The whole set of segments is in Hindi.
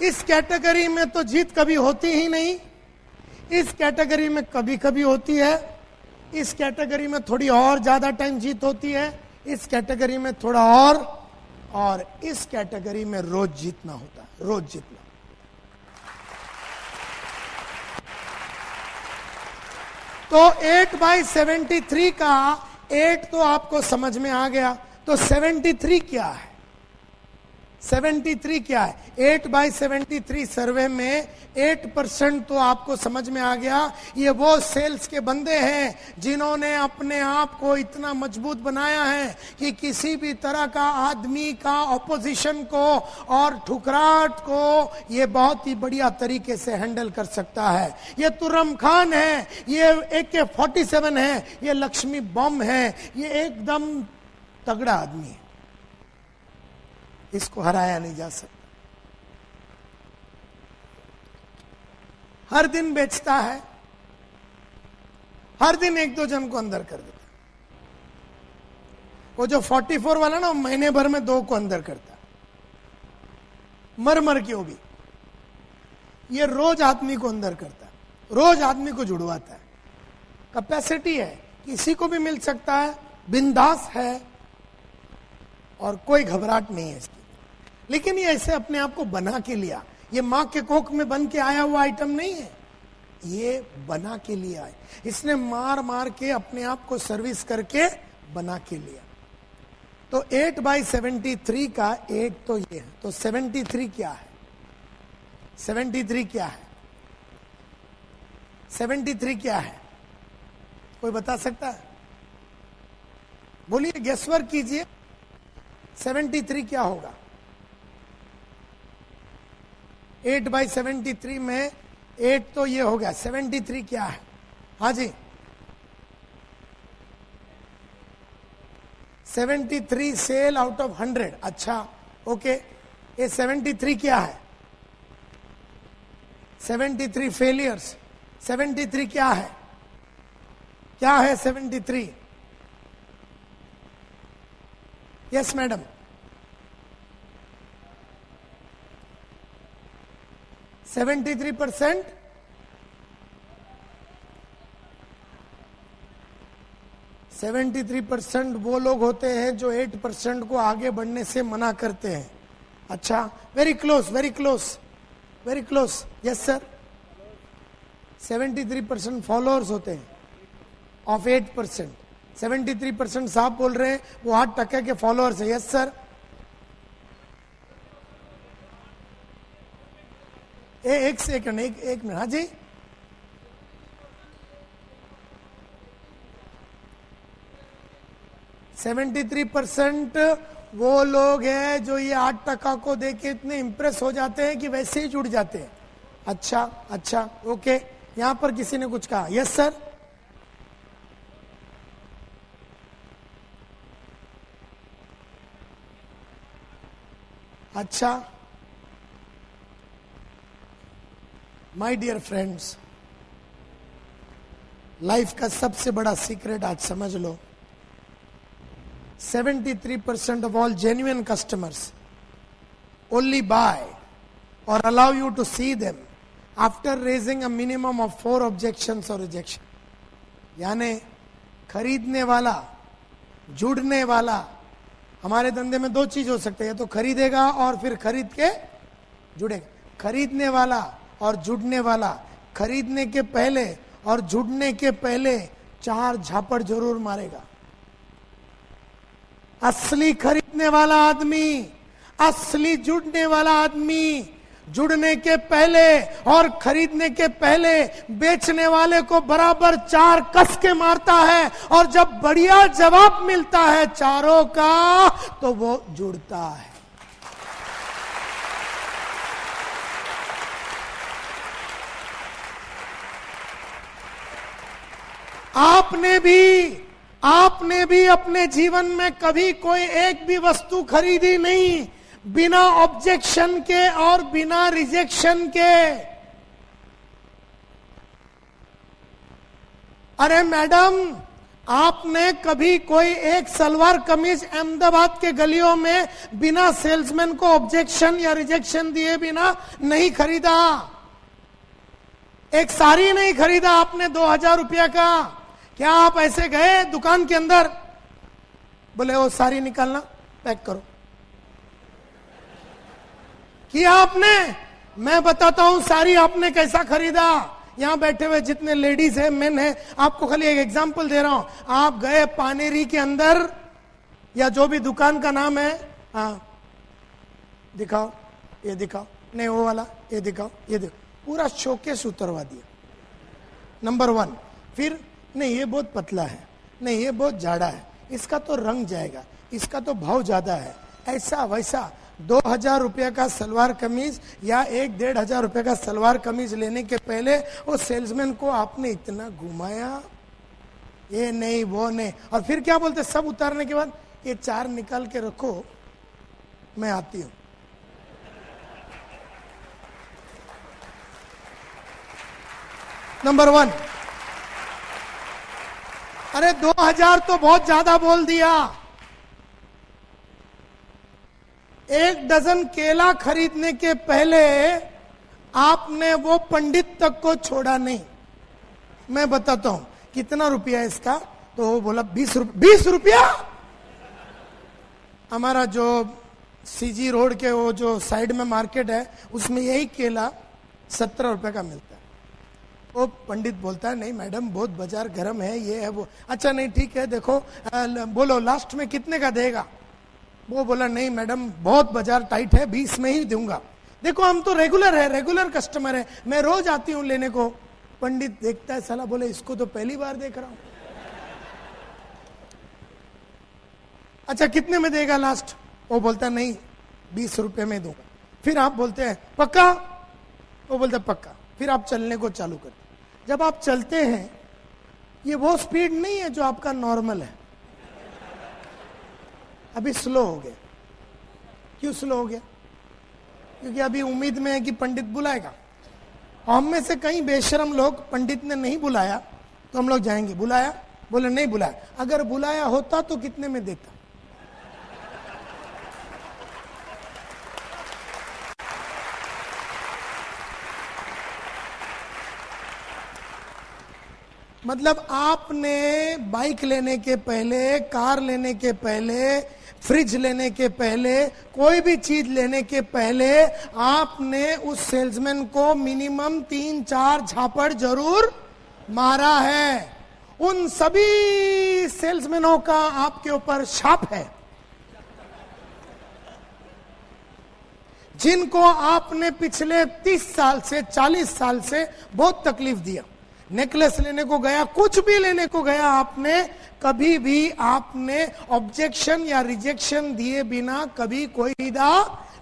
इस कैटेगरी में तो जीत कभी होती ही नहीं, इस कैटेगरी में कभी कभी होती है, इस कैटेगरी में थोड़ी और ज्यादा टाइम जीत होती है, इस कैटेगरी में थोड़ा और इस कैटेगरी में रोज जीतना होता है, रोज जीतना। तो 8/73 का 8 तो आपको समझ में आ गया, तो 73 क्या है? 73 क्या है? 8/73 सर्वे में 8% तो आपको समझ में आ गया। ये वो सेल्स के बंदे हैं जिन्होंने अपने आप को इतना मजबूत बनाया है कि किसी भी तरह का आदमी का ऑपोजिशन को और ठुकराहट को ये बहुत ही बढ़िया तरीके से हैंडल कर सकता है। ये तुर्रम खान है, ये AK-47 है, ये लक्ष्मी बम है, ये एकदम तगड़ा आदमी है, इसको हराया नहीं जा सकता। हर दिन बेचता है, हर दिन 1-2 जन को अंदर कर देता। वो जो 44 वाला ना, महीने भर में 2 को अंदर करता, मर के वो भी। ये रोज आदमी को अंदर करता, रोज आदमी को जुड़वाता है। कैपेसिटी है, किसी को भी मिल सकता है, बिंदास है और कोई घबराहट नहीं है इसकी। लेकिन ये ऐसे अपने आप को बना के लिया, ये मां के कोख में बन के आया हुआ आइटम नहीं है, ये बना के लिया है। इसने मार के अपने आप को सर्विस करके बना के लिया। तो 8/73 का 8 तो ये है, तो 73 क्या है? 73 क्या है? 73 क्या है? कोई बता सकता है? बोलिए, गेसवर्क कीजिए, 73 क्या होगा? 8/73 में 8 तो ये हो गया, 73 क्या है? हाँ जी, 73 सेल आउट ऑफ 100। अच्छा, ओके, ये 73 क्या है? 73 फेलियर्स। 73 क्या है? क्या है 73? Yes madam, 73%। वो लोग होते हैं जो 8% को आगे बढ़ने से मना करते हैं। अच्छा, very close, very close, very close, yes sir. 73% followers होते हैं ऑफ 8%। 73% साहब बोल रहे हैं वो 8% के फॉलोअर्स है। Yes sir. एक सेकंड, एक मिनट। हाँ जी, %73 वो लोग हैं जो ये 8% को देके इतने इंप्रेस हो जाते हैं कि वैसे ही जुड़ जाते हैं। अच्छा अच्छा, ओके। यहां पर किसी ने कुछ कहा? Yes sir. अच्छा, माय डियर फ्रेंड्स, लाइफ का सबसे बड़ा सीक्रेट आज समझ लो। 73% of all genuine customers only buy or allow you to see them after raising a minimum of 4 objections or rejection. यानी खरीदने वाला, जुड़ने वाला, हमारे धंधे में 2 चीज हो सकते हैं, या तो खरीदेगा और फिर खरीद के जुड़ेगा। खरीदने वाला और जुड़ने वाला, खरीदने के पहले और जुड़ने के पहले 4 झापड़ जरूर मारेगा। असली खरीदने वाला आदमी, असली जुड़ने वाला आदमी जुड़ने के पहले और खरीदने के पहले बेचने वाले को बराबर 4 कस के मारता है, और जब बढ़िया जवाब मिलता है चारों का तो वो जुड़ता है। आपने भी अपने जीवन में कभी कोई एक भी वस्तु खरीदी नहीं बिना ऑब्जेक्शन के और बिना रिजेक्शन के। अरे मैडम, आपने कभी कोई एक सलवार कमीज अहमदाबाद के गलियों में बिना सेल्समैन को ऑब्जेक्शन या रिजेक्शन दिए बिना नहीं खरीदा? एक साड़ी नहीं खरीदा आपने 2000 रुपया का? क्या आप ऐसे गए दुकान के अंदर, बोले वो साड़ी निकालना, पैक करो, किया आपने? मैं बताता हूं साड़ी आपने कैसा खरीदा। यहां बैठे हुए जितने लेडीज हैं, मेन है, आपको खाली एक एग्जांपल दे रहा हूं। आप गए पानेरी के अंदर या जो भी दुकान का नाम है, हाँ दिखाओ, ये दिखाओ, नहीं वो वाला, ये दिखाओ, ये दिखाओ, पूरा शोकेस उतरवा दिया, नंबर 1। फिर नहीं ये बहुत पतला है, नहीं ये बहुत जाड़ा है, इसका तो रंग जाएगा, इसका तो भाव ज्यादा है, ऐसा वैसा। 2000 रुपये का सलवार कमीज या 1-1500 रुपये का सलवार कमीज लेने के पहले वो सेल्समैन को आपने इतना घुमाया, ये नहीं वो नहीं, और फिर क्या बोलते, सब उतारने के बाद ये 4 निकाल के रखो, मैं आती हूं। नंबर 1, अरे 2000 तो बहुत ज्यादा बोल दिया। 1 डजन केला खरीदने के पहले आपने वो पंडित तक को छोड़ा नहीं। मैं बताता हूं कितना रुपया है इसका, तो वो बोला 20 रुपया। हमारा जो सीजी रोड के वो जो साइड में मार्केट है, उसमें यही केला 17 रुपए का मिलता है। वो पंडित बोलता है नहीं मैडम बहुत बाजार गर्म है, ये है वो। अच्छा नहीं ठीक है, देखो बोलो लास्ट में कितने का देगा? वो बोला नहीं मैडम बहुत बाजार टाइट है, 20 में ही दूंगा। देखो हम तो रेगुलर है, रेगुलर कस्टमर है, मैं रोज आती हूं लेने को। पंडित देखता है, साला बोले इसको तो पहली बार देख रहा हूं। अच्छा कितने में देगा लास्ट? वो बोलता नहीं 20 रुपए में दूंगा। फिर आप बोलते हैं पक्का? वो बोलता पक्का। फिर आप चलने को चालू करते। जब आप चलते हैं, ये वो स्पीड नहीं है जो आपका नॉर्मल है, अभी स्लो हो गया। क्यों स्लो हो गया? क्योंकि अभी उम्मीद में है कि पंडित बुलाएगा। हम में से कई बेशरम लोग, पंडित ने नहीं बुलाया तो हम लोग जाएंगे, बुलाया, बोले नहीं बुलाया। अगर बुलाया होता तो कितने में देता? मतलब आपने बाइक लेने के पहले, कार लेने के पहले, फ्रिज लेने के पहले, कोई भी चीज लेने के पहले आपने उस सेल्समैन को मिनिमम 3-4 झापड़ जरूर मारा है। उन सभी सेल्समैनों का आपके ऊपर शाप है जिनको आपने पिछले 30 साल से, 40 साल से बहुत तकलीफ दिया। नेकलेस लेने को गया, कुछ भी लेने को गया, आपने कभी भी आपने ऑब्जेक्शन या रिजेक्शन दिए बिना कभी कोई खरीदा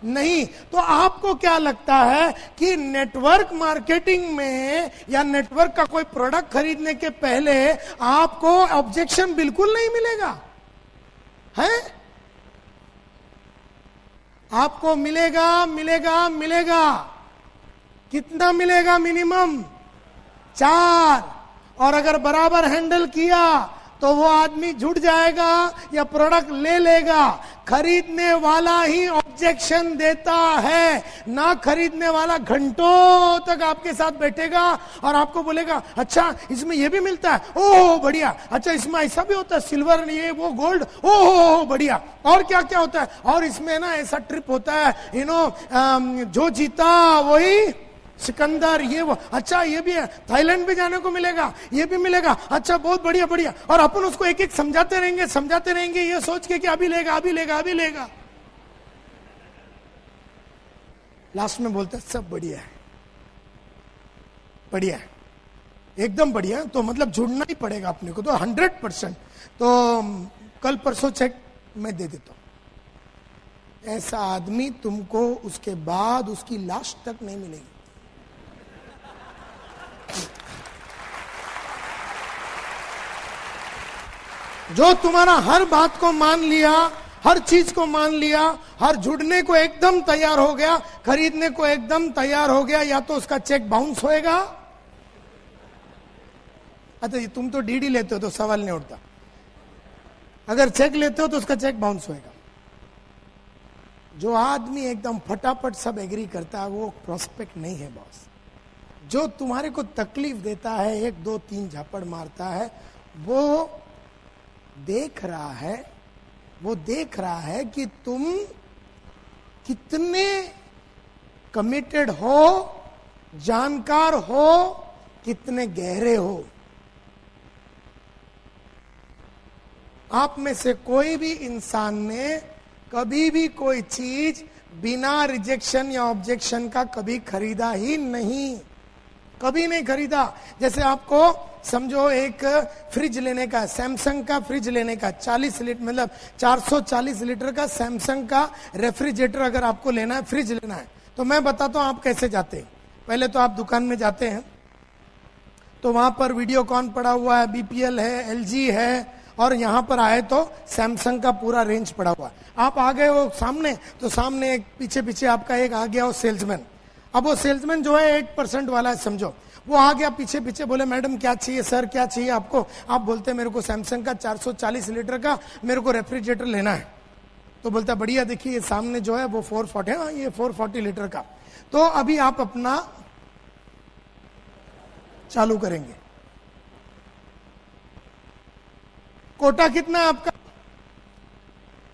नहीं। तो आपको क्या लगता है कि नेटवर्क मार्केटिंग में या नेटवर्क का कोई प्रोडक्ट खरीदने के पहले आपको ऑब्जेक्शन बिल्कुल नहीं मिलेगा? है? आपको मिलेगा, मिलेगा, मिलेगा। कितना मिलेगा? मिनिमम 4। और अगर बराबर हैंडल किया तो वो आदमी जुट जाएगा या प्रोडक्ट ले लेगा। खरीदने वाला ही ऑब्जेक्शन देता है, ना खरीदने वाला घंटों तक आपके साथ बैठेगा और आपको बोलेगा अच्छा इसमें ये भी मिलता है, ओह बढ़िया, अच्छा इसमें ऐसा भी होता है, सिल्वर ये वो गोल्ड, ओह बढ़िया, और क्या क्या होता है, और इसमें ना ऐसा ट्रिप होता है, जो जीता वही सिकंदर, ये वो, अच्छा ये भी है, थाईलैंड भी जाने को मिलेगा, ये भी मिलेगा, अच्छा बहुत बढ़िया बढ़िया। और अपन उसको एक एक समझाते रहेंगे ये सोच के कि अभी लेगा, अभी लेगा, अभी लेगा। लास्ट में बोलते सब बढ़िया है, बढ़िया है, एकदम बढ़िया। तो मतलब जुड़ना ही पड़ेगा अपने को, तो 100%। तो कल परसों चेक मैं दे देता हूं। ऐसा आदमी तुमको उसके बाद उसकी लाश तक नहीं मिलेगी। जो तुम्हारा हर बात को मान लिया, हर चीज को मान लिया, हर जुड़ने को एकदम तैयार हो गया, खरीदने को एकदम तैयार हो गया, या तो उसका चेक बाउंस होएगा। अच्छा तुम तो डीडी लेते हो तो सवाल नहीं उठता, अगर चेक लेते हो तो उसका चेक बाउंस होएगा। जो आदमी एकदम फटाफट सब एग्री करता है वो प्रोस्पेक्ट नहीं है बॉस। जो तुम्हारे को तकलीफ देता है, 1 2 3 झापड़ मारता है, वो देख रहा है कि तुम कितने कमिटेड हो, जानकार हो, कितने गहरे हो। आप में से कोई भी इंसान ने कभी भी कोई चीज बिना रिजेक्शन या ऑब्जेक्शन का कभी खरीदा ही नहीं, कभी नहीं खरीदा। जैसे आपको समझो एक फ्रिज लेने का, सैमसंग का फ्रिज लेने का, 40 लीटर मतलब 440 लीटर का सैमसंग का रेफ्रिजरेटर अगर आपको लेना है, फ्रिज लेना है, तो मैं बताता हूं आप कैसे जाते हैं। पहले तो आप दुकान में जाते हैं तो वहां पर वीडियोकॉन पड़ा हुआ है, बीपीएल है, एलजी है, और यहां पर आए तो सैमसंग का पूरा रेंज पड़ा हुआ है। आप आ गए वो सामने, तो सामने एक पीछे पीछे आपका एक आ गया वो सेल्समैन। अब वो सेल्समैन जो है 8% वाला है समझो, वो आ गया पीछे पीछे, बोले मैडम क्या चाहिए, सर क्या चाहिए आपको। आप बोलते मेरे को सैमसंग का 440 लीटर का मेरे को रेफ्रिजरेटर लेना है। तो बोलता बढ़िया, देखिए ये सामने जो है वो 440 है, ये 440 लीटर का। तो अभी आप अपना चालू करेंगे। कोटा कितना है आपका?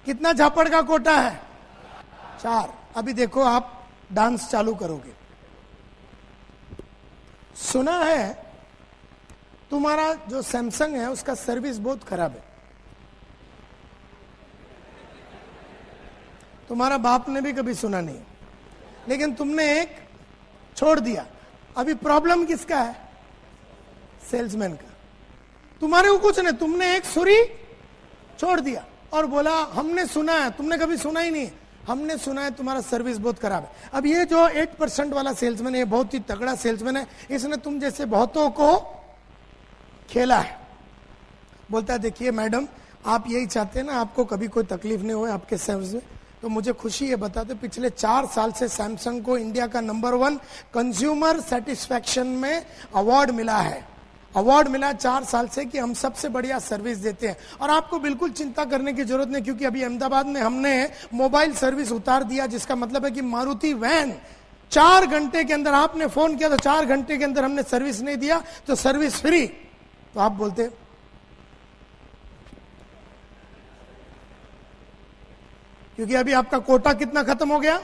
कितना झापड़ का कोटा है? 4। अभी देखो आप डांस चालू करोगे। सुना है तुम्हारा जो सैमसंग है उसका सर्विस बहुत खराब है। तुम्हारा बाप ने भी कभी सुना नहीं, लेकिन तुमने एक छोड़ दिया। अभी प्रॉब्लम किसका है? सेल्समैन का। तुम्हारे को कुछ नहीं, तुमने एक सुरी छोड़ दिया और बोला हमने सुना है, तुमने कभी सुना ही नहीं, हमने सुना है तुम्हारा सर्विस बहुत खराब है। अब ये जो 8% वाला सेल्समैन है, बहुत ही तगड़ा सेल्समैन है, इसने तुम जैसे बहुतों को खेला है। बोलता है देखिए मैडम, आप यही चाहते हैं ना आपको कभी कोई तकलीफ नहीं हो आपके सर्विस में, तो मुझे खुशी है बताते पिछले 4 साल से सैमसंग को इंडिया का नंबर 1 कंज्यूमर सेटिस्फैक्शन में अवार्ड मिला है। अवार्ड मिला 4 साल से कि हम सबसे बढ़िया सर्विस देते हैं। और आपको बिल्कुल चिंता करने की जरूरत नहीं, क्योंकि अभी अहमदाबाद में हमने मोबाइल सर्विस उतार दिया, जिसका मतलब है कि मारुति वैन 4 घंटे के अंदर, आपने फोन किया तो 4 घंटे के अंदर हमने सर्विस नहीं दिया तो सर्विस फ्री। तो आप बोलते क्योंकि अभी आपका कोटा कितना खत्म हो गया?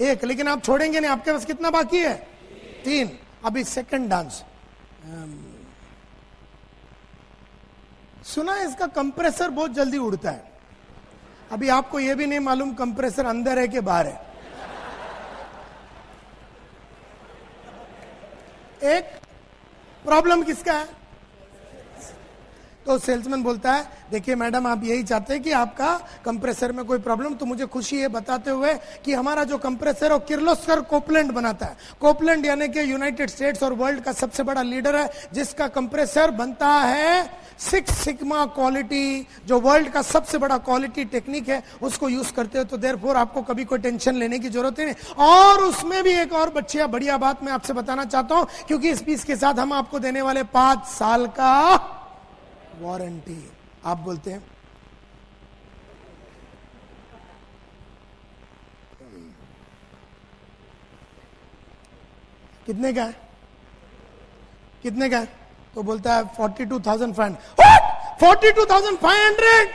1, लेकिन आप छोड़ेंगे नहीं। आपके पास कितना बाकी है? 3। अभी सेकंड डांस। सुना है इसका कंप्रेसर बहुत जल्दी उड़ता है। अभी आपको यह भी नहीं मालूम कंप्रेसर अंदर है कि बाहर है। एक प्रॉब्लम किसका है? तो सेल्समैन बोलता है देखिए मैडम, आप यही चाहते हैं कि आपका कंप्रेसर में कोई प्रॉब्लम, तो मुझे खुशी है बताते हुए कि हमारा जो कंप्रेसर है वो किर्लोस्कर कोपलैंड बनाता है। कोपलैंड यानी कि यूनाइटेड स्टेट्स और वर्ल्ड का सबसे बड़ा लीडर है, जिसका कंप्रेसर बनता है 6 सिग्मा क्वालिटी, जो वर्ल्ड का सबसे बड़ा क्वालिटी टेक्निक है, उसको यूज करते हो। तो देयरफॉर आपको कभी कोई टेंशन लेने की जरूरत नहीं। और उसमें भी एक और बढ़िया बात मैं आपसे बताना चाहता हूं, क्योंकि इस पीस के साथ हम आपको देने वाले 5 साल का वारंटी। आप बोलते हैं कितने का है? कितने का है? तो बोलता है 42,500। 42,500?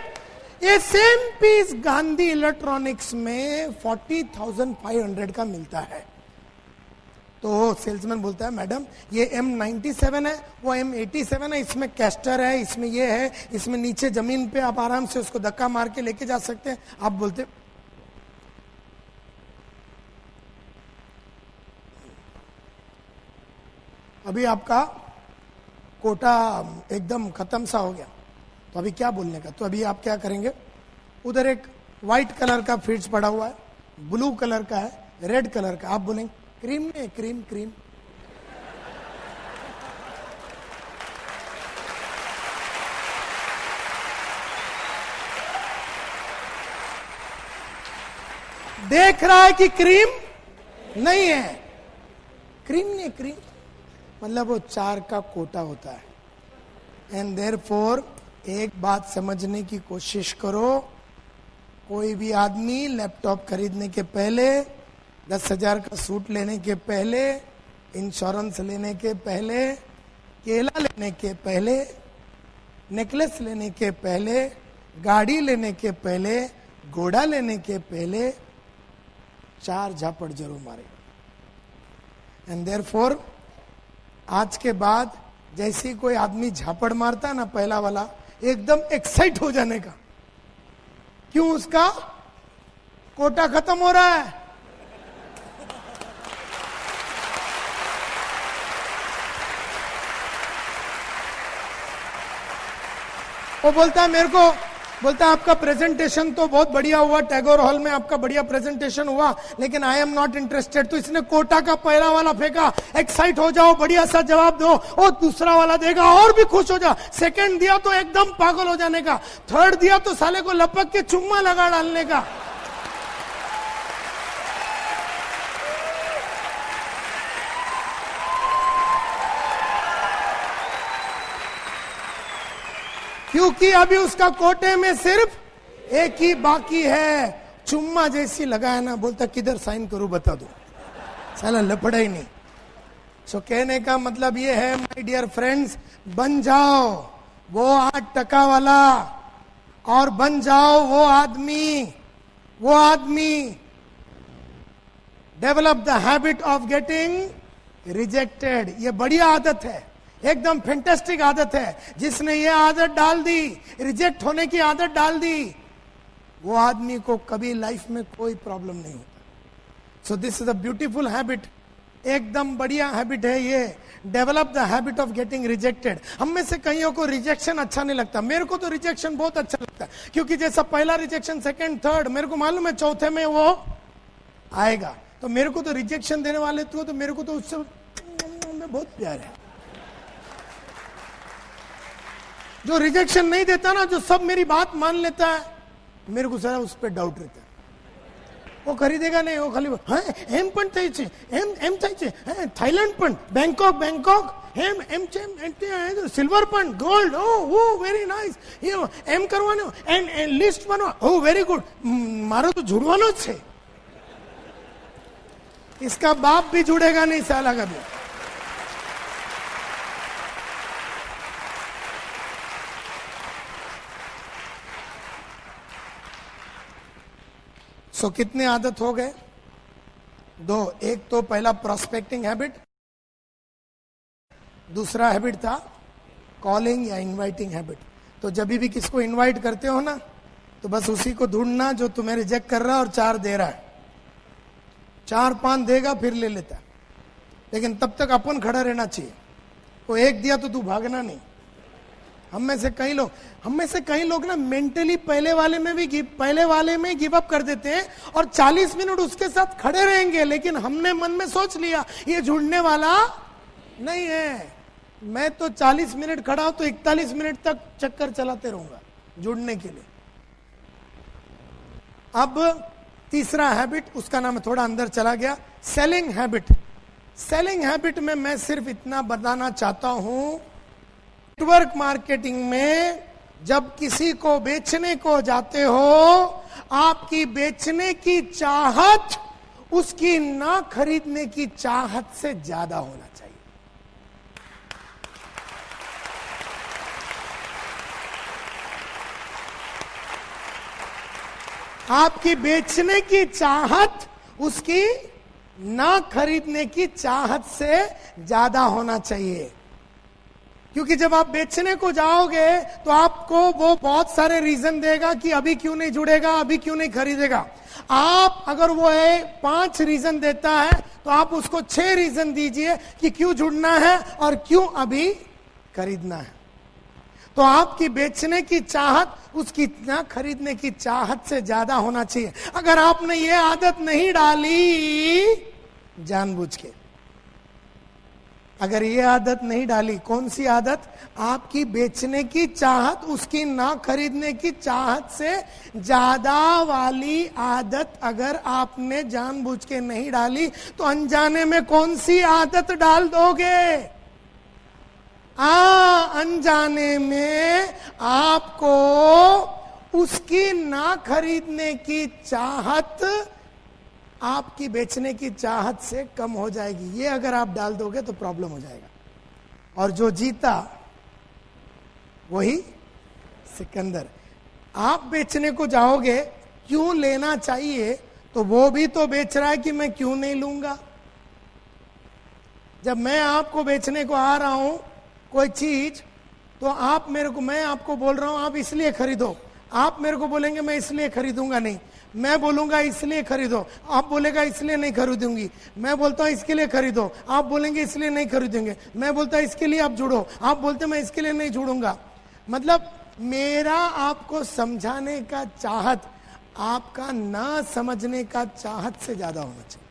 ये सेम पीस गांधी इलेक्ट्रॉनिक्स में 40,500 का मिलता है। तो सेल्समैन बोलता है मैडम ये M97 है, वो M87 है, इसमें कैस्टर है, इसमें ये है, इसमें नीचे जमीन पे आप आराम से उसको धक्का मार के लेके जा सकते हैं। आप बोलते अभी आपका कोटा एकदम खत्म सा हो गया, तो अभी क्या बोलने का? तो अभी आप क्या करेंगे? उधर एक व्हाइट कलर का फ्रिज पड़ा हुआ है, ब्लू कलर का है, रेड कलर का। आप बोलेंगे क्रीम में, क्रीम क्रीम। देख रहा है कि क्रीम नहीं है। क्रीम नहीं, क्रीम मतलब वो 4 का कोटा होता है। एंड देयरफॉर एक बात समझने की कोशिश करो, कोई भी आदमी लैपटॉप खरीदने के पहले, 10,000 का सूट लेने के पहले, इंश्योरेंस लेने के पहले, केला लेने के पहले, नेकलेस लेने के पहले, गाड़ी लेने के पहले, घोड़ा लेने के पहले 4 झापड़ जरूर मारेगा। एंड देयरफॉर आज के बाद जैसे कोई आदमी झापड़ मारता है ना पहला वाला, एकदम एक्साइट हो जाने का। क्यों? उसका कोटा खत्म हो रहा है। वो बोलता है मेरे को, बोलता है आपका प्रेजेंटेशन तो बहुत बढ़िया हुआ, टैगोर हॉल में आपका बढ़िया प्रेजेंटेशन हुआ, लेकिन आई एम नॉट इंटरेस्टेड। तो इसने कोटा का पहला वाला फेंका, एक्साइट हो जाओ, बढ़िया सा जवाब दो, और दूसरा वाला देगा और भी खुश हो जा। सेकंड दिया तो एकदम पागल हो जाने का, थर्ड दिया तो साले को लपक के चुम्मा लगा डालने का। क्योंकि अभी उसका कोटे में सिर्फ एक ही बाकी है। चुम्मा जैसी लगाया ना, बोलता किधर साइन करूं बता दो, साला लपड़ा ही नहीं। सो कहने का मतलब ये है माय डियर फ्रेंड्स, बन जाओ वो 8% वाला, और बन जाओ वो आदमी develop the habit of getting rejected. ये बढ़िया आदत है, एकदम फैंटास्टिक आदत है। जिसने ये आदत डाल दी, रिजेक्ट होने की आदत डाल दी, वो आदमी को कभी लाइफ में कोई प्रॉब्लम नहीं होता। So this is a beautiful habit, एकदम बढ़िया हैबिट है ये। Develop the habit of getting rejected. हम में से कईयों को रिजेक्शन अच्छा नहीं लगता, मेरे को तो रिजेक्शन बहुत अच्छा लगता है, क्योंकि जैसा पहला रिजेक्शन, सेकंड, थर्ड, मेरे को मालूम है चौथे में वो आएगा। तो मेरे को तो रिजेक्शन देने वाले तो मेरे को तो उससे बहुत प्यार है। जो रिजेक्शन नहीं देता ना, जो सब मेरी बात मान लेता है, मेरे को सारा उस पर डाउट रहता है। वो खरीदेगा नहीं, वो खाली एम पण चाहिए, एम चाहिए, थाईलैंड पण, बैंकॉक एम सिल्वर पण, गोल्ड, ओ वेरी नाइस, एम करवानो, एंड लिस्ट बनवा, ओ वेरी गुड। मारो तो जुड़वानो छे, इसका बाप भी जुड़ेगा नहीं साला कभी। सो कितने आदत हो गए? 2। एक तो पहला प्रोस्पेक्टिंग हैबिट, दूसरा हैबिट था कॉलिंग या इनवाइटिंग हैबिट। तो जब भी किसको इनवाइट करते हो ना, तो बस उसी को ढूंढना जो तुम्हें रिजेक्ट कर रहा है और 4 दे रहा है। 4-5 देगा फिर ले लेता, लेकिन तब तक अपन खड़ा रहना चाहिए। वो 1 दिया तो तू भागना नहीं। हम में से कई लोग ना मेंटली पहले वाले में गिव अप कर देते हैं, और 40 मिनट उसके साथ खड़े रहेंगे, लेकिन हमने मन में सोच लिया ये जुड़ने वाला नहीं है। मैं तो 40 मिनट खड़ा हूं तो 41 मिनट तक चक्कर चलाते रहूंगा जुड़ने के लिए। अब तीसरा हैबिट, उसका नाम थोड़ा अंदर चला गया, सेलिंग हैबिट। सेलिंग हैबिट में मैं सिर्फ इतना बताना चाहता हूं, नेटवर्क मार्केटिंग में जब किसी को बेचने को जाते हो, आपकी बेचने की चाहत उसकी ना खरीदने की चाहत से ज्यादा होना चाहिए। आपकी बेचने की चाहत उसकी ना खरीदने की चाहत से ज्यादा होना चाहिए। क्योंकि जब आप बेचने को जाओगे तो आपको वो बहुत सारे रीजन देगा कि अभी क्यों नहीं जुड़ेगा, अभी क्यों नहीं खरीदेगा। आप अगर वो 5 रीजन देता है तो आप उसको 6 रीजन दीजिए कि क्यों जुड़ना है और क्यों अभी खरीदना है। तो आपकी बेचने की चाहत उसकी ना खरीदने की चाहत से ज्यादा होना चाहिए। अगर आपने ये आदत नहीं डाली जानबूझ के, अगर ये आदत नहीं डाली, कौन सी आदत? आपकी बेचने की चाहत उसकी ना खरीदने की चाहत से ज्यादा वाली आदत अगर आपने जानबूझ के नहीं डाली, तो अनजाने में कौन सी आदत डाल दोगे? अनजाने में आपको उसकी ना खरीदने की चाहत आपकी बेचने की चाहत से कम हो जाएगी। ये अगर आप डाल दोगे तो प्रॉब्लम हो जाएगा। और जो जीता वही सिकंदर। आप बेचने को जाओगे, क्यों लेना चाहिए, तो वो भी तो बेच रहा है कि मैं क्यों नहीं लूंगा। जब मैं आपको बेचने को आ रहा हूं कोई चीज, तो आप मेरे को, मैं आपको बोल रहा हूं आप इसलिए खरीदो, आप मेरे को बोलेंगे मैं इसलिए खरीदूंगा नहीं, मैं बोलूंगा इसलिए खरीदो, आप बोलेगा इसलिए नहीं खरीदूंगी, मैं बोलता हूं इसके लिए खरीदो, आप बोलेंगे इसलिए नहीं खरीदेंगे, मैं बोलता हूं इसके लिए आप जुड़ो, आप बोलते मैं इसके लिए नहीं जुड़ूंगा। मतलब मेरा आपको समझाने का चाहत आपका ना समझने का चाहत से ज्यादा होना चाहिए।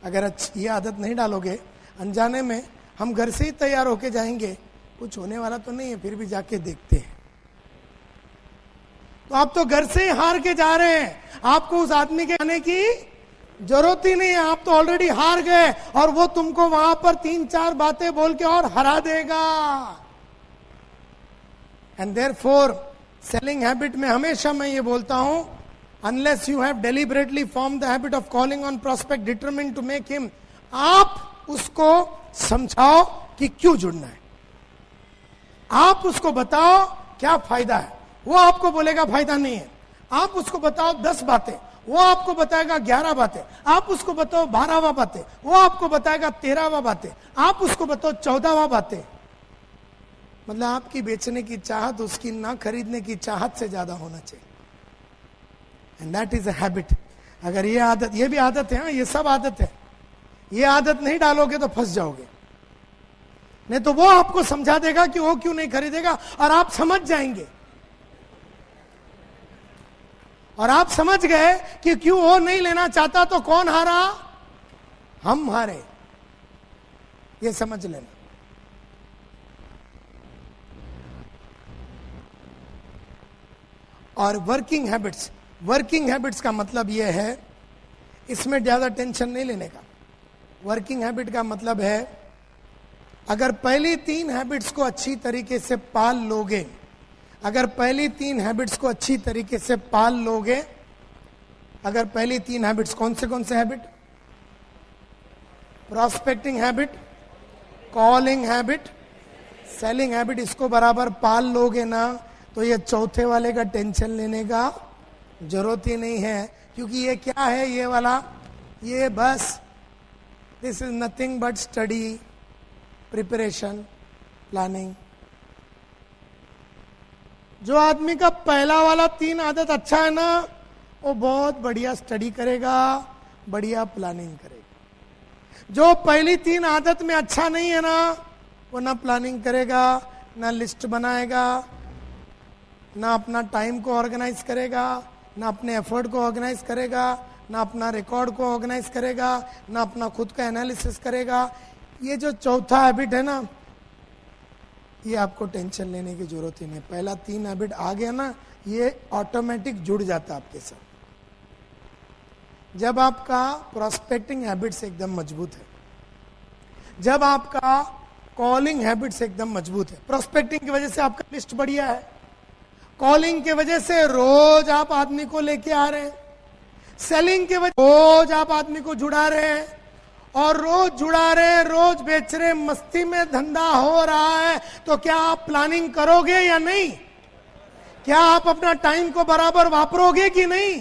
अगर ये आदत नहीं डालोगे, अनजाने में हम घर से ही तैयार होके जाएंगे, कुछ होने वाला तो नहीं है, फिर भी जाके देखते हैं, तो आप तो घर से ही हार के जा रहे हैं। आपको उस आदमी के आने की जरूरत ही नहीं है, आप तो ऑलरेडी हार गए, और वो तुमको वहां पर 3-4 बातें बोल के और हरा देगा। एंड देयरफॉर सेलिंग हैबिट में हमेशा मैं ये बोलता हूं, unless you have deliberately form the habit of calling on prospect determined to make him, आप उसको समझाओ कि क्यों जुड़ना है, आप उसको बताओ क्या फायदा है, वो आपको बोलेगा फायदा नहीं है। आप उसको बताओ 10 बातें, वो आपको बताएगा 11 बातें, आप उसको बताओ 12वां बातें, वो आपको बताएगा 13वां बातें, आप उसको बताओ 14वां बातें। मतलब आपकी बेचने की चाहत उसकी ना खरीदने की चाहत से ज्यादा होना चाहिए। And that is a habit. अगर ये आदत, ये भी आदत है, ये सब आदत है, ये आदत नहीं डालोगे तो फंस जाओगे। नहीं तो वो आपको समझा देगा कि वो क्यों नहीं खरीदेगा, और आप समझ जाएंगे, और आप समझ गए कि क्यों वो नहीं लेना चाहता, तो कौन हारा, हम हारे। ये समझ लेना। और वर्किंग हैबिट्स का मतलब यह है, इसमें ज्यादा टेंशन नहीं लेने का। वर्किंग हैबिट का मतलब है, अगर पहली 3 हैबिट्स को अच्छी तरीके से पाल लोगे, अगर पहली 3 हैबिट्स को अच्छी तरीके से पाल लोगे, अगर पहली 3 हैबिट्स कौन से habit, prospecting habit, calling habit, selling habit, इसको बराबर पाल लोगे ना, तो ये चौथे वाले का टेंशन लेने का जरूरत ही नहीं है। क्योंकि ये क्या है, ये वाला, ये बस this is nothing but study, preparation, planning. जो आदमी का पहला वाला 3 आदत अच्छा है ना, वो बहुत बढ़िया स्टडी करेगा, बढ़िया प्लानिंग करेगा। जो पहली 3 आदत में अच्छा नहीं है ना, वो ना प्लानिंग करेगा, ना लिस्ट बनाएगा, ना अपना टाइम को ऑर्गेनाइज करेगा, ना अपने एफर्ट को ऑर्गेनाइज करेगा, ना अपना रिकॉर्ड को ऑर्गेनाइज करेगा, ना अपना खुद का एनालिसिस करेगा। ये जो चौथा हैबिट है ना, ये आपको टेंशन लेने की जरूरत ही नहीं। पहला 3 हैबिट आ गया ना, ये ऑटोमेटिक जुड़ जाता है आपके साथ। जब आपका प्रोस्पेक्टिंग हैबिट्स एकदम मजबूत है, जब आपका कॉलिंग हैबिट्स एकदम मजबूत है, प्रोस्पेक्टिंग की वजह से आपका लिस्ट बढ़िया है, कॉलिंग की वजह से रोज आप आदमी को लेके आ रहे हैं, सेलिंग की वजह रोज आप आदमी को जुड़ा रहे हैं, और रोज जुड़ा रहे, रोज बेच रहे, मस्ती में धंधा हो रहा है, तो क्या आप प्लानिंग करोगे या नहीं? क्या आप अपना टाइम को बराबर वापरोगे कि नहीं?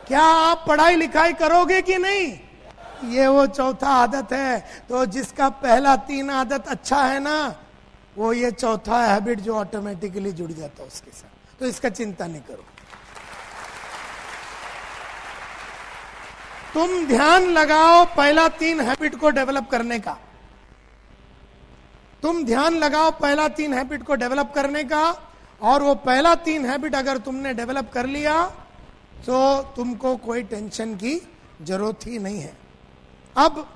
क्या आप पढ़ाई लिखाई करोगे कि नहीं? ये वो चौथा आदत है। तो जिसका पहला 3 आदत अच्छा है ना, वो ये चौथा हैबिट जो ऑटोमेटिकली जुड़ जाता है उसके साथ। तो इसका चिंता नहीं करो। तुम ध्यान लगाओ पहला 3 हैबिट को डेवलप करने का। तुम ध्यान लगाओ पहला 3 हैबिट को डेवलप करने का, और वो पहला 3 हैबिट अगर तुमने डेवलप कर लिया तो तुमको कोई टेंशन की जरूरत ही नहीं है। अब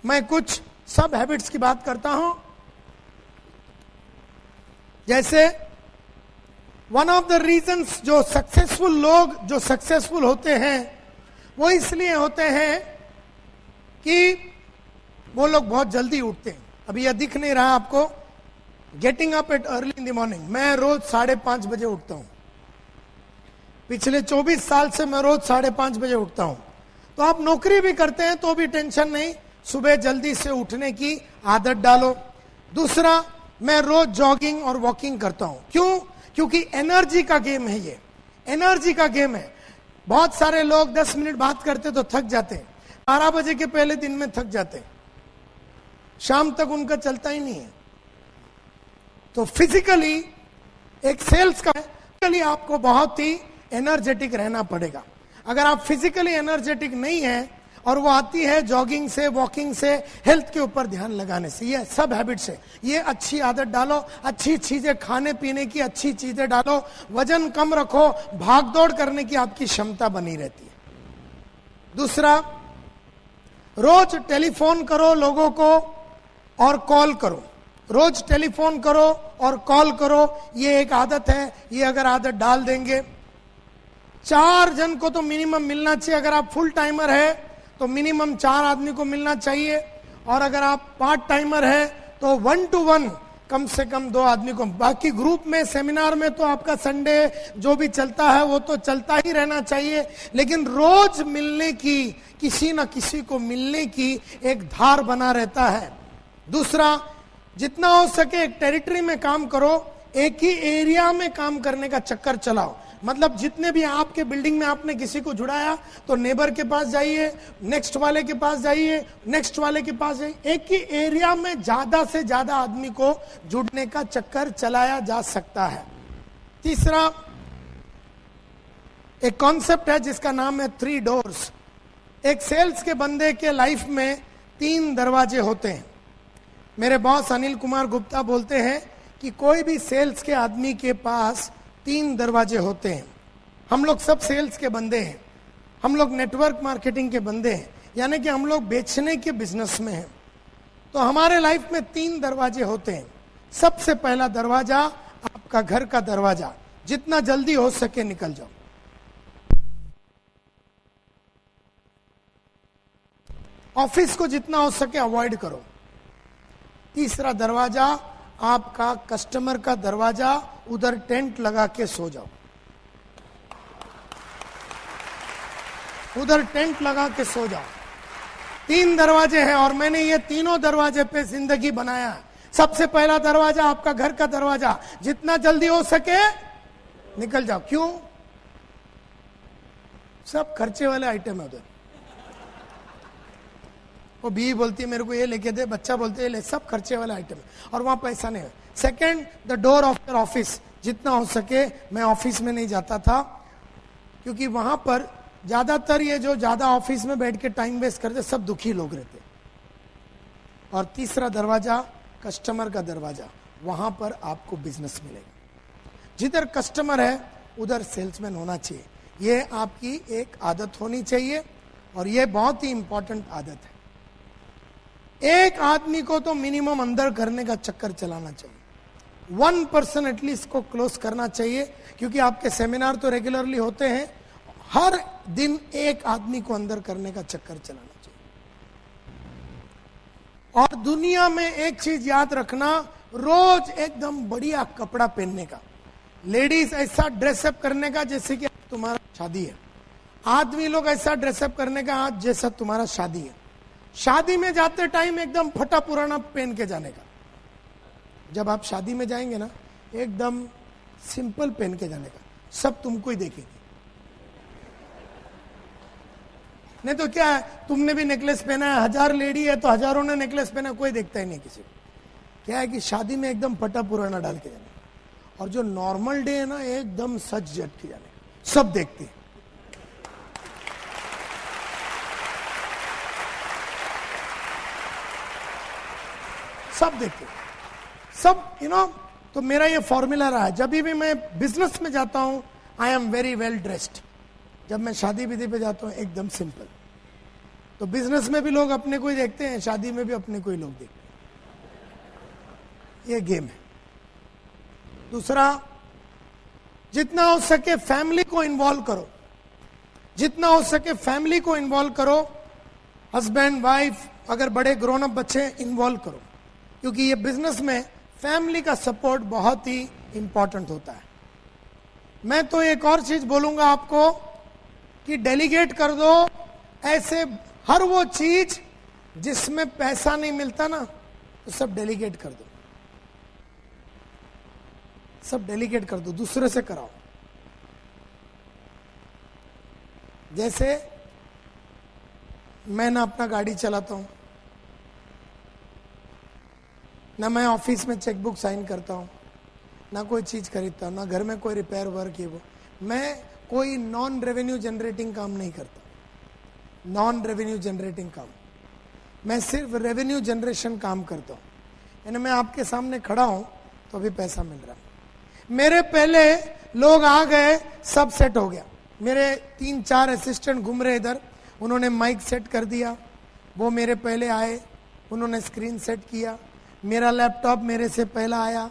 मैं कुछ सब हैबिट्स की बात करता हूं। जैसे वन ऑफ द रीजंस जो सक्सेसफुल लोग जो सक्सेसफुल होते हैं वो इसलिए होते हैं कि वो लोग बहुत जल्दी उठते हैं। अभी यह दिख नहीं रहा आपको, getting up at early in the morning. मैं रोज 5:30 बजे उठता हूं। पिछले 24 साल से मैं रोज 5:30 बजे उठता हूं। तो आप नौकरी भी करते हैं तो भी टेंशन नहीं, सुबह जल्दी से उठने की आदत डालो। दूसरा, मैं रोज जॉगिंग और वॉकिंग करता हूं। क्यों? क्योंकि एनर्जी का गेम है, ये एनर्जी का गेम है। बहुत सारे लोग 10 मिनट बात करते तो थक जाते हैं, 12 बजे के पहले दिन में थक जाते हैं, शाम तक उनका चलता ही नहीं है। तो फिजिकली एक सेल्स का फिजिकली आपको बहुत ही एनर्जेटिक रहना पड़ेगा। अगर आप फिजिकली एनर्जेटिक नहीं है, और वो आती है जॉगिंग से, वॉकिंग से, हेल्थ के ऊपर ध्यान लगाने से, ये सब हैबिट से। ये अच्छी आदत डालो, अच्छी चीजें खाने पीने की अच्छी चीजें डालो, वजन कम रखो, भाग दौड़ करने की आपकी क्षमता बनी रहती है। दूसरा, रोज टेलीफोन करो लोगों को और कॉल करो। रोज टेलीफोन करो और कॉल करो, ये एक आदत है। ये अगर आदत डाल देंगे, 4 जन को तो मिनिमम मिलना चाहिए। अगर आप फुल टाइमर है तो मिनिमम 4 आदमी को मिलना चाहिए, और अगर आप पार्ट टाइमर है तो 1 to 1 कम से कम 2 आदमी को। बाकी ग्रुप में, सेमिनार में तो आपका संडे जो भी चलता है वो तो चलता ही रहना चाहिए, लेकिन रोज मिलने की, किसी न किसी को मिलने की एक धार बना रहता है। दूसरा, जितना हो सके एक टेरिटरी में काम करो, एक ही एरिया में काम करने का चक्कर चलाओ। मतलब जितने भी आपके बिल्डिंग में आपने किसी को जुड़ाया तो नेबर के पास जाइए, नेक्स्ट वाले के पास जाइए, नेक्स्ट वाले के पास जाइए। एक ही एरिया में ज्यादा से ज्यादा आदमी को जुड़ने का चक्कर चलाया जा सकता है। तीसरा, एक कॉन्सेप्ट है जिसका नाम है 3 doors। एक सेल्स के बंदे के लाइफ में 3 दरवाजे होते हैं। मेरे बॉस अनिल कुमार गुप्ता बोलते हैं कि कोई भी सेल्स के आदमी के पास 3 दरवाजे होते हैं। हम लोग सब सेल्स के बंदे हैं, हम लोग नेटवर्क मार्केटिंग के बंदे हैं, यानी कि हम लोग बेचने के बिजनेस में हैं। तो हमारे लाइफ में 3 दरवाजे होते हैं। सबसे पहला दरवाजा आपका घर का दरवाजा, जितना जल्दी हो सके निकल जाओ। ऑफिस को जितना हो सके अवॉइड करो। तीसरा दरवाजा आपका कस्टमर का दरवाजा, उधर टेंट लगा के सो जाओ, उधर टेंट लगा के सो जाओ। 3 दरवाजे हैं और मैंने ये तीनों दरवाजे पे जिंदगी बनाया है। सबसे पहला दरवाजा आपका घर का दरवाजा, जितना जल्दी हो सके निकल जाओ। क्यों? सब खर्चे वाले आइटम है उधर। वो बीवी बोलती है मेरे को ये लेके दे, बच्चा बोलते है ले, सब खर्चे वाले आइटम है और वहां पैसा नहीं है। Second, the door of your office. जितना हो सके, मैं ऑफिस में नहीं जाता था क्योंकि वहां पर ज्यादातर ये जो ज्यादा ऑफिस में बैठ के टाइम वेस्ट करते सब दुखी लोग रहते। और तीसरा दरवाजा कस्टमर का दरवाजा, वहां पर आपको बिजनेस मिलेगा। जिधर कस्टमर है उधर सेल्समैन होना चाहिए। ये आपकी एक आदत होनी चाहिए और ये बहुत ही इंपॉर्टेंट आदत है। एक आदमी को तो मिनिमम अंदर करने का चक्कर चलाना चाहिए। 1% एटलीस्ट को क्लोज करना चाहिए, क्योंकि आपके सेमिनार तो रेगुलरली होते हैं। हर दिन एक आदमी को अंदर करने का चक्कर चलाना चाहिए। और दुनिया में एक चीज याद रखना, रोज एकदम बढ़िया कपड़ा पहनने का। लेडीज ऐसा ड्रेसअप करने का जैसे कि तुम्हारा शादी है। आदमी लोग ऐसा ड्रेसअप करने का आज जैसा तुम्हारा शादी है। शादी में जाते टाइम एकदम फटा पुराना पहन के जाने का। जब आप शादी में जाएंगे ना, एकदम सिंपल पहन के जाने का, सब तुमको ही देखेंगे। नहीं तो क्या है, तुमने भी नेकलेस पहना है, 1000 लेडी है तो हजारों ने नेकलेस पहना, कोई देखता ही नहीं किसी को। क्या है कि शादी में एकदम फटा पुराना डाल के जाने, और जो नॉर्मल डे है ना, एकदम सच जट के जाने, सब देखते हैं। सब देखते, सब तो मेरा ये फॉर्मूला रहा है। जब भी मैं बिजनेस में जाता हूं, I am very well dressed. जब मैं शादी विधि पे जाता हूं, एकदम सिंपल। तो बिजनेस में भी लोग अपने को ही देखते हैं, शादी में भी अपने को ही लोग देखते हैं। ये गेम है। दूसरा, जितना हो सके फैमिली को इन्वॉल्व करो, जितना हो सके फैमिली को इन्वॉल्व करो। हस्बैंड वाइफ, अगर बड़े ग्रोन अप बच्चे इन्वॉल्व करो। क्योंकि ये बिजनेस में फैमिली का सपोर्ट बहुत ही इंपॉर्टेंट होता है। मैं तो एक और चीज बोलूंगा आपको कि डेलीगेट कर दो ऐसे हर वो चीज जिसमें पैसा नहीं मिलता ना, तो सब डेलीगेट कर दो, सब डेलीगेट कर दो, दूसरे से कराओ। जैसे मैं ना अपना गाड़ी चलाता हूं, ना मैं ऑफिस में चेकबुक साइन करता हूं, ना कोई चीज खरीदता हूं, ना घर में कोई रिपेयर वर्क है वो, मैं कोई नॉन रेवेन्यू जनरेटिंग काम नहीं करता। नॉन रेवेन्यू जनरेटिंग काम, मैं सिर्फ रेवेन्यू जनरेशन काम करता हूं। यानी मैं आपके सामने खड़ा हूं तो अभी पैसा मिल रहा, मेरे पहले लोग आ गए, सब सेट हो गया, मेरे 3-4 असिस्टेंट घूम रहे इधर, उन्होंने माइक सेट कर दिया, वो मेरे पहले आए, उन्होंने स्क्रीन सेट किया, मेरा लैपटॉप मेरे से पहला आया,